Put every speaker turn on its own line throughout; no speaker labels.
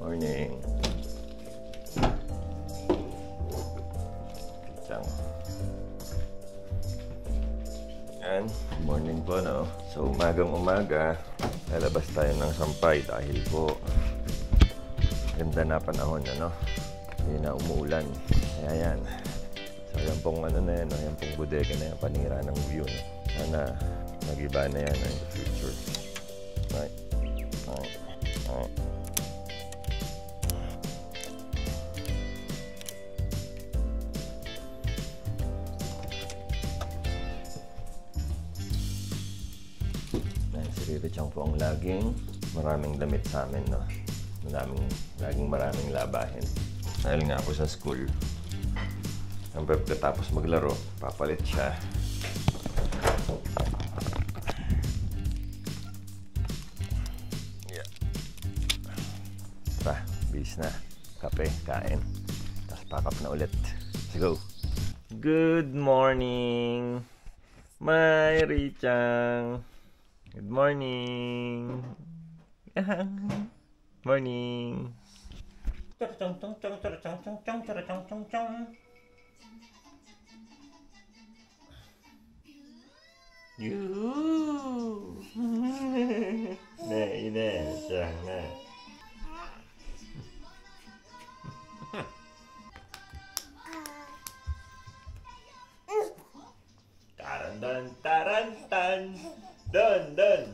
Morning. Pitang. Yan. Morning po, no? So, umagang-umaga, lalabas tayo ng Sampay dahil po ganda na panahon, ano? Hindi na umuulan. Kaya yan. So, yan pong ano na yan, no? Yan pong bodega na yan, panira ng view, no? Sana mag-iba na yan in the future. Right. Right. Right. Si Riri Chang po ang laging maraming damit sa amin, no? Laging maraming labahin. Dahil nga po sa school, ang pagkatapos maglaro, papalit siya. Yeah. Tara, bis na. Kape, kain. Tapos pack up na ulit. Let's go. Good morning, my Richang. Good morning. Morning. You. Ne, jangan. Taran. Done.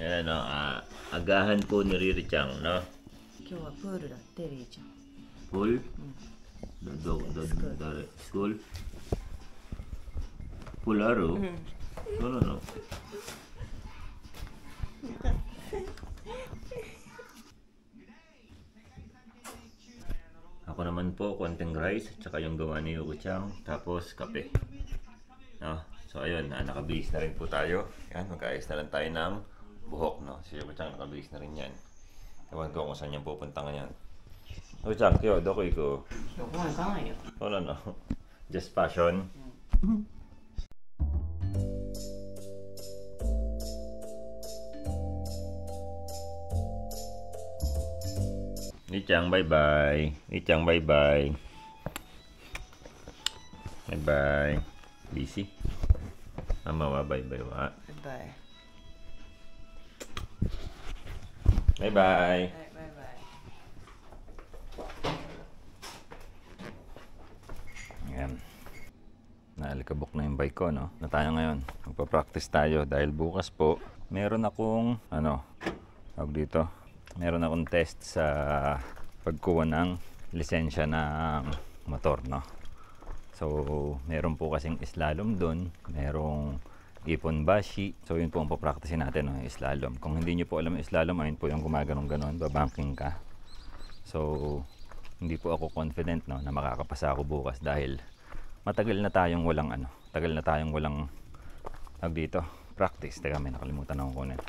Yan, no? Agahan po ni Riri Chang, no?
今日はプールだってリーちゃん。
Pool? Dari school? Pool araw? No. Ako naman po, konting rice, tsaka yung gawa ni Yuko Chang, tapos kape. No? So ayun, nakabihis na rin po tayo. Yan, mag-ayos na lang tayo ng buhok, no? Si Yuko Chang nakabihis na rin yan. Ewan ko kung saan yan pupunta ngayon. Yuko Chang, kyo, doko iko.
どこも行かないよ。
Wala no. Just passion. Nichang, bye-bye. Nichang, bye-bye. Bye-bye. Busy? Mama wa, bye-bye wa.
バイバイ。
Bye-bye.
バイバイ。
Ayan. Naalikabok na yung bike ko, no? Na tayo ngayon. Magpa-practice tayo dahil bukas po meron akong tawag dito. Meron akong test sa pagkuha ng lisensya ng motor, no? So, meron po kasing slalom doon, merong ipon bashi. So, yun po ang papracticein natin, no? Slalom. Kung hindi nyo po alam yung slalom, ayun po yung gumaganong-ganon, babanking ka. So, hindi po ako confident, no, na makakapasa ako bukas dahil matagal na tayong walang tawag dito, practice. Teka, may nakalimutan akong kunin.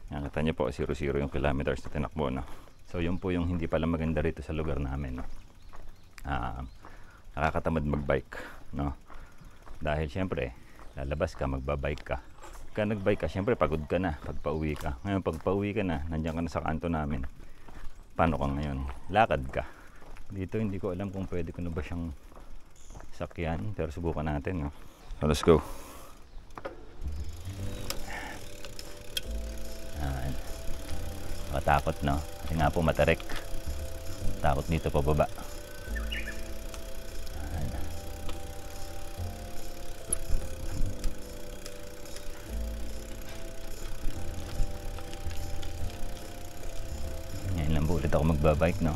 Nakita niyo po, 0-0 yung kilometers na tinakbo, no? So, yun po yung hindi pala maganda rito sa lugar namin, no? Nakakatamad magbike, no? Dahil syempre, lalabas ka, magbabike ka. Pagka nagbike ka, syempre pagod ka na pag pauwi ka. Ngayon, pag pauwi ka na, nandiyan ka na sa kanto namin. Paano ka ngayon? Lakad ka. Dito, hindi ko alam kung pwede ko na ba siyang sakyan, pero subukan natin, no? So, let's go. Makatakot, no? Kasi nga po matarik. Takot dito pababa. Ngayon lang po ulit ako magbabike, no?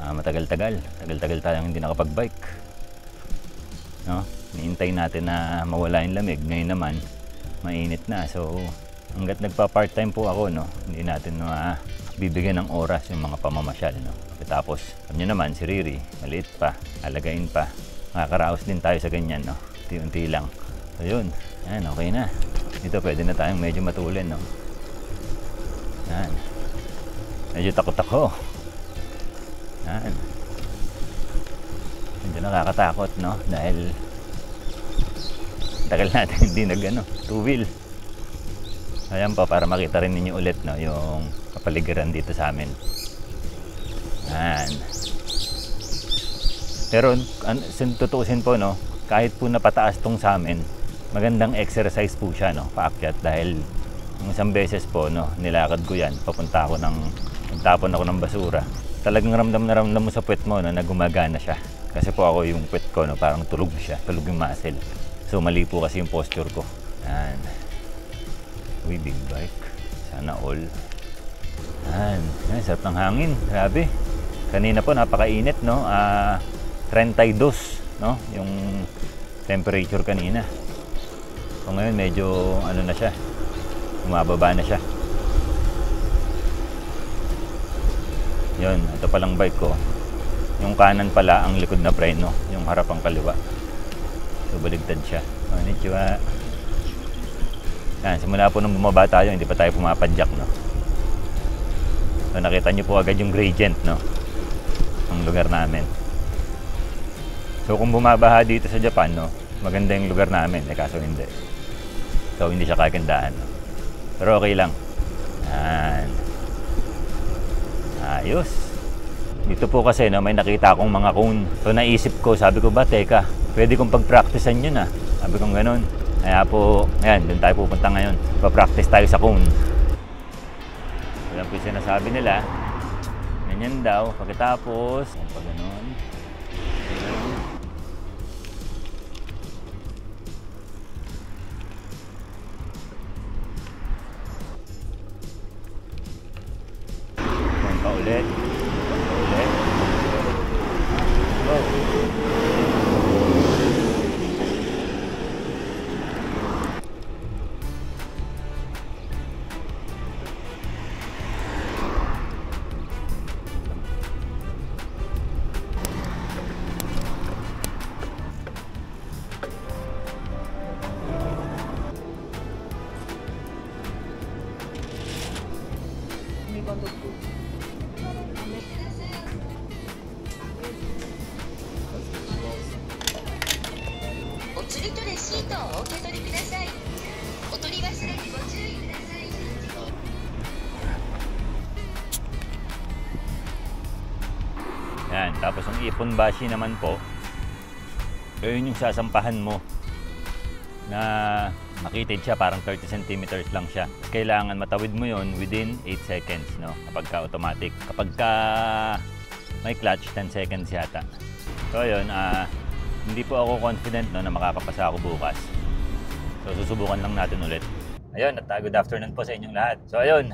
Matagal-tagal tayong hindi nakapag-bike, no? Niintay natin na mawala yung lamig. Ngayon naman mainit na. So hanggat nagpa-part-time po ako, no, hindi natin bibigyan ng oras yung mga pamamasyal, no. Tapos alam nyo naman, si Riri, maliit pa, alagain pa. Makakaraos din tayo sa ganyan, no. Unti-unti lang. So yun, yan, okay na. Dito pwede na tayong medyo matulin, no. Yan. Medyo takot ako. Yan. Medyo nakakatakot, no, dahil tagal natin hindi two-wheel. Ayan pa, para makita rin ninyo ulit, no, yung kapaligiran dito sa amin. Yan. Pero tutuusin po, no, kahit po napataas tong sa amin, magandang exercise po siya, no, paakyat, dahil isang beses po, no, nilakad ko yan, papunta ako nagtapon ako ng basura. Talagang ramdam na ramdam mo sa puwet mo, no, na gumagana siya. Kasi po ako yung puwet ko, no, parang tulog siya, tulog yung muscle. So mali po kasi yung posture ko. Yan. Uy, big bike. Sana all. Yan. Yan, sarap ng hangin. Grabe. Kanina po napakainit, no. 32, no, yung temperature kanina. So ngayon medyo na siya. Bumababa na siya. Yun, ito palang bike ko. Yung kanan pala ang likod na preno, yung harapang kaliwa. So baligtad siya. Konnichiwa. Yan, simula po nung bumaba tayo, hindi pa tayo pumapadyak, no. So nakita nyo po agad yung gradient, no, ang lugar namin. So kung bumabaha dito sa Japan, no, maganda yung lugar namin, kaso hindi. So hindi siya kagandahan, no. Pero okay lang. Yan. Ayos. Dito po kasi, no, may nakita akong mga cone. So naisip ko, sabi ko ba, teka, pwede kong pag-practicean yun, ah. Sabi ko ganun. Kaya po, ayan, doon tayo pupunta ngayon. Pa-practice tayo sa cone. Alam po yung sinasabi nila. Ganyan daw. Pagkatapos, pag ganun. Ganun pa ulit. Ulit. Go. Yan, tapos ang ipon bashi naman po, yun yung sasampahan mo na makitid siya, parang 30 centimeters lang siya. Kailangan matawid mo yon within 8 seconds, no, kapag ka automatic. Kapag ka may clutch, 10 seconds yata. So yun, hindi po ako confident, no, na makakapasa ako bukas. So susubukan lang natin ulit. Ayun, at good afternoon po sa inyong lahat. So ayun,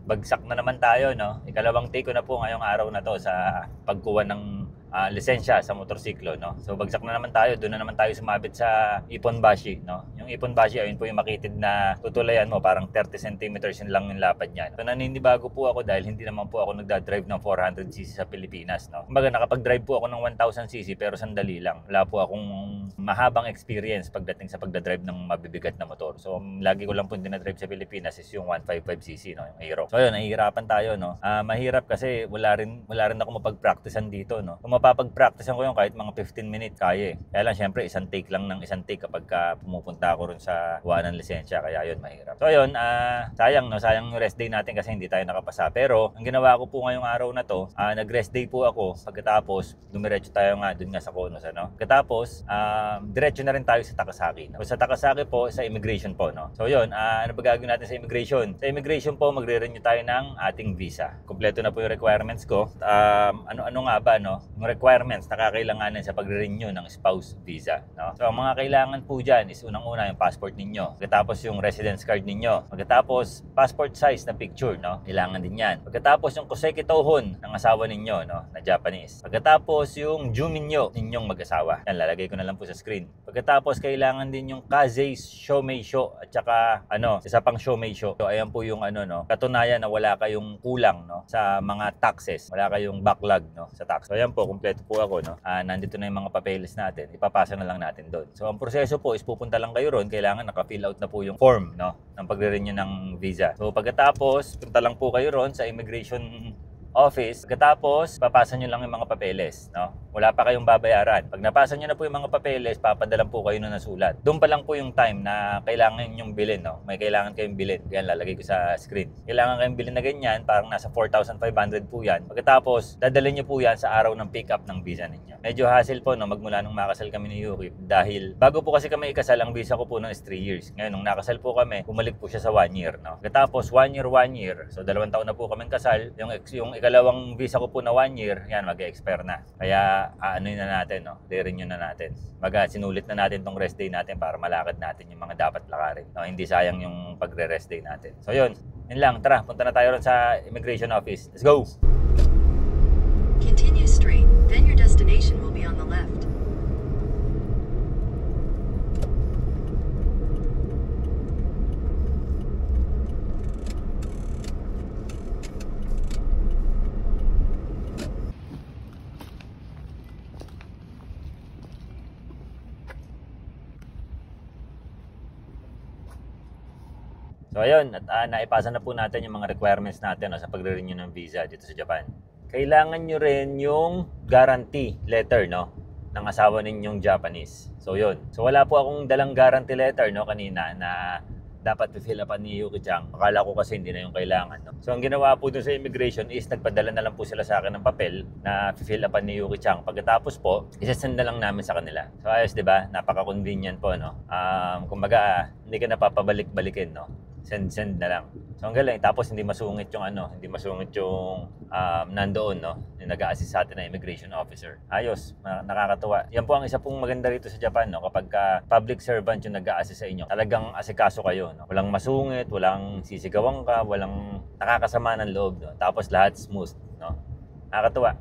bagsak na naman tayo, no. Ikalawang take ko na po ngayong araw na to sa pagkuha ng lisensya sa motorsiklo, no. So bagsak na naman tayo, doon na naman tayo sumabit sa ipon bashi, no. Yung ipon bashi, ayun po yung makitid na tutulayan mo, parang 30 centimeters yun lang yung lapad niya. So naninibago po ako dahil hindi naman po ako nagda-drive ng 400cc sa Pilipinas, no. Kumbaga nakapag-drive po ako ng 1000cc pero sandali lang. Wala po akong mahabang experience pagdating sa pagdadrive ng mabibigat na motor. So lagi ko lang po dinadrive sa Pilipinas is yung 155cc, no, yung Aero. So ayun, nahihirapan tayo, no. Mahirap kasi wala rin ako mapag-practicean dito, no. Kung mapapag-practicean ko yung kahit mga 15 minutes kaya eh. Kaya lang syempre isang take kapag pumupunta ako rin sa kuha ng lisensya, kaya yun mahirap. So ayun, sayang, no, sayang yung rest day natin kasi hindi tayo nakapasa. Pero ang ginawa ko po ngayong araw na to, nag-rest day po ako. Pagkatapos dumiretso tayo nga dun nga sa Konos, ano. Pagkatapos diretso na rin tayo sa Takasaki, no? So sa Takasaki po, sa immigration po, no. So yun, ano ba gagawin natin sa immigration? Sa immigration po, magre-renew tayo ng ating visa. Kompleto na po yung requirements ko. Ano nga ba, no? yung requirements na kakailanganin sa pagre-renew ng spouse visa, no? So, ang mga kailangan po dyan is unang-una yung passport ninyo. Pagkatapos yung residence card ninyo. Pagkatapos, passport size na picture, no? Kailangan din yan. Pagkatapos yung koseki tohon ng asawa ninyo, no? Na Japanese. Pagkatapos yung juminyo ninyong mag-asawa. Yan, lalagay ko na lang po sa screen. Pagkatapos, kailangan din yung Kazei Shomeisho at saka, isa pang Shomeisho. So, ayan po yung no? Katunayan na wala kayong kulang, no? Sa mga taxes. Wala kayong backlog, no? Sa tax. So, ayan po, kumpleto po ako, no? Nandito na yung mga papeles natin. Ipapasa na lang natin doon. So, ang proseso po is pupunta lang kayo ron. Kailangan naka-fill out na po yung form, no? Ng pagre-renew ng visa. So, pagkatapos, punta lang po kayo ron sa immigration office. Pagkatapos, papasa nyo lang yung mga papeles, no? Wala pa kayong babayaran. Pag napasa nyo na po yung mga papeles, papadalan po kayo na nasulat. Doon pa lang po yung time na kailangan yung bilhin, no? May kailangan kayong bilhin. Yan, lalagay ko sa screen. Kailangan kayong bilhin na ganyan, parang nasa 4,500 po yan. Pagkatapos, dadalhin nyo po yan sa araw ng pick up ng visa ninyo. Medyo hassle po, no? Magmula nung makasal kami ni Yuki. Dahil, bago po kasi kami ikasal, ang visa ko po nung is 3 years. Ngayon, nung nakasal po kami, bumalik po siya sa 1 year, no? Pagkatapos, 1 year. So, 2 taon na po kaming kasal. Yung ikalawang visa ko po na 1 year, yan, mag-expire na. Kaya, ano na natin, no? I-renew na natin. Sinulit na natin tong rest day natin para malakad natin yung mga dapat lakarin. No? Hindi sayang yung pagre-rest day natin. So, yun lang. Tara, punta na tayo ron sa immigration office. Let's go!
Continue straight, then your destination will be on the left.
So ayun, at naipasa na po natin yung mga requirements natin, no, sa pagre-renew ng visa dito sa Japan. Kailangan nyo rin yung guarantee letter, no, ng asawa ninyong Japanese. So yun. So wala po akong dalang guarantee letter, no, kanina na dapat i-fill upan ni Yuki-chan. Akala ko kasi hindi na yung kailangan, no? So ang ginawa po dun sa immigration is nagpadala na lang po sila sa akin ng papel na i-fill upan ni Yuki-chan. Pagkatapos po, isasend na lang namin sa kanila. So ayos, 'di ba? Napaka-convenient po, no? Kumbaga, hindi ka napapabalik-balikin, no? Send na lang. So ang galing. Tapos hindi masungit yung nandoon, no? Yung nag-a-assist sa atin na immigration officer. Ayos, nakakatuwa. Yan po ang isa pong maganda rito sa Japan, no? Kapag public servant yung nag-a-assist sa inyo, talagang asikaso kayo, no? Walang masungit, walang sisigawan ka, walang nakakasama ng loob, no? Tapos lahat smooth, no? Nakakatuwa.